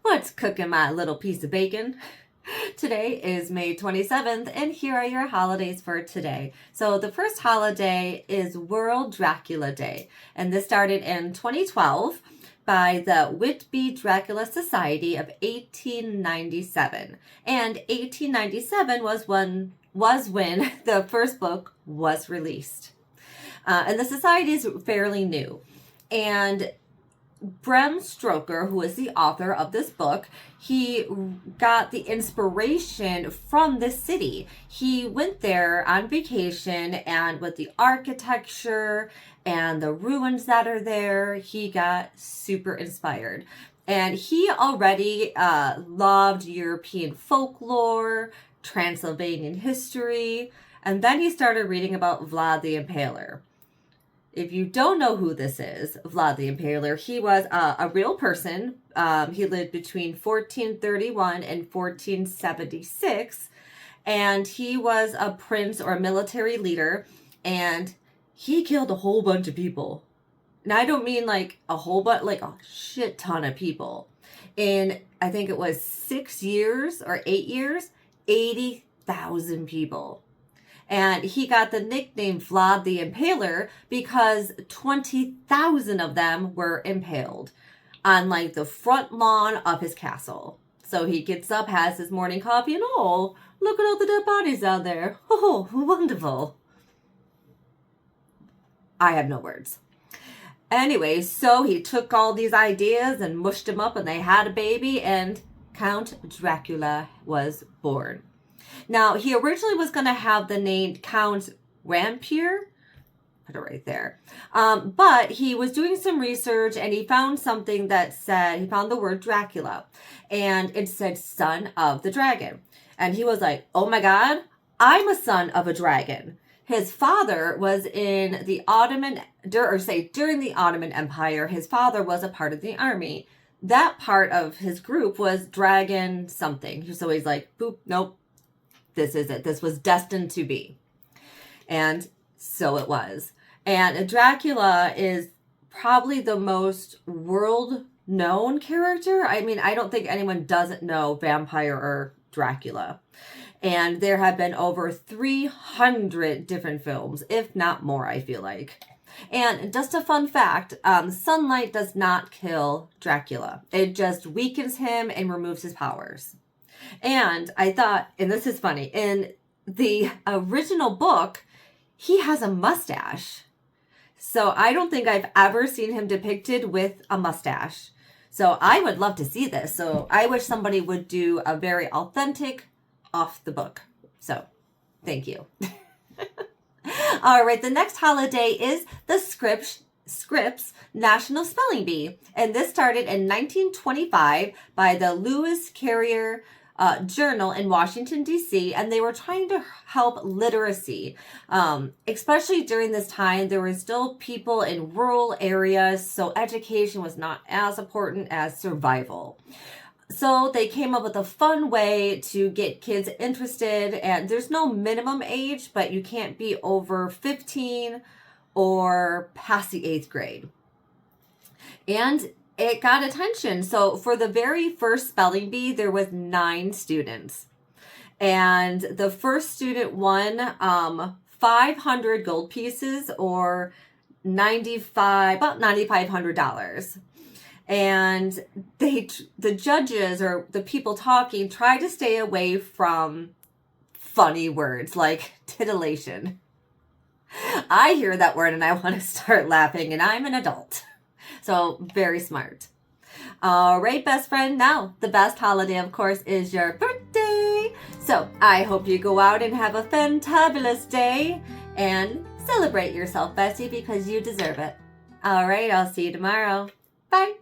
What's cooking, my little piece of bacon? Today is May 27th, and here are your holidays for today. So the first holiday is World Dracula Day, and this started in 2012 by the Whitby Dracula Society of 1897. And 1897 was when the first book was released. And the society is fairly new. And Bram Stoker, who is the author of this book, he got the inspiration from the city. He went there on vacation, and with the architecture and the ruins that are there, he got super inspired. And he already loved European folklore, Transylvanian history, and then he started reading about Vlad the Impaler. If you don't know who this is, Vlad the Impaler, he was a real person. He lived between 1431 and 1476, and he was a prince or a military leader, and he killed a whole bunch of people. And I don't mean like a whole bunch, like a shit ton of people. In, I think it was 6 years or 8 years, 80,000 people. And he got the nickname Vlad the Impaler because 20,000 of them were impaled on like the front lawn of his castle. So he gets up, has his morning coffee, and oh, look at all the dead bodies out there. Oh, wonderful. I have no words. Anyway, so he took all these ideas and mushed them up, and they had a baby, and Count Dracula was born. Now, he originally was going to have the name Count Wampyr. Put it right there. But he was doing some research, and he found something that said, he found the word Dracula, and it said son of the dragon. And he was like, oh my God, I'm a son of a dragon. His father was in the during the Ottoman Empire, his father was a part of the army. That part of his group was dragon something. So he's like, boop, nope. This is it. This was destined to be. And so it was. And Dracula is probably the most world-known character. I mean, I don't think anyone doesn't know vampire or Dracula. And there have been over 300 different films, if not more, I feel like. And just a fun fact, sunlight does not kill Dracula. It just weakens him and removes his powers. And I thought, and this is funny, in the original book, he has a mustache. So I don't think I've ever seen him depicted with a mustache. So I would love to see this. So I wish somebody would do a very authentic off the book. So thank you. All right, the next holiday is the Scripps National Spelling Bee. And this started in 1925 by the Lewis Carrier Journal in Washington, D.C., and they were trying to help literacy. Especially during this time, there were still people in rural areas, so education was not as important as survival. So they came up with a fun way to get kids interested, and there's no minimum age, but you can't be over 15 or past the 8th grade. And it got attention. So for the very first spelling bee, there was 9 students. And the first student won 500 gold pieces, or about $9,500. And the judges or the people talking tried to stay away from funny words like titillation. I hear that word and I want to start laughing, and I'm an adult. So very smart. All right, best friend. Now, the best holiday, of course, is your birthday. So I hope you go out and have a fantabulous day and celebrate yourself, bestie, because you deserve it. All right, I'll see you tomorrow. Bye.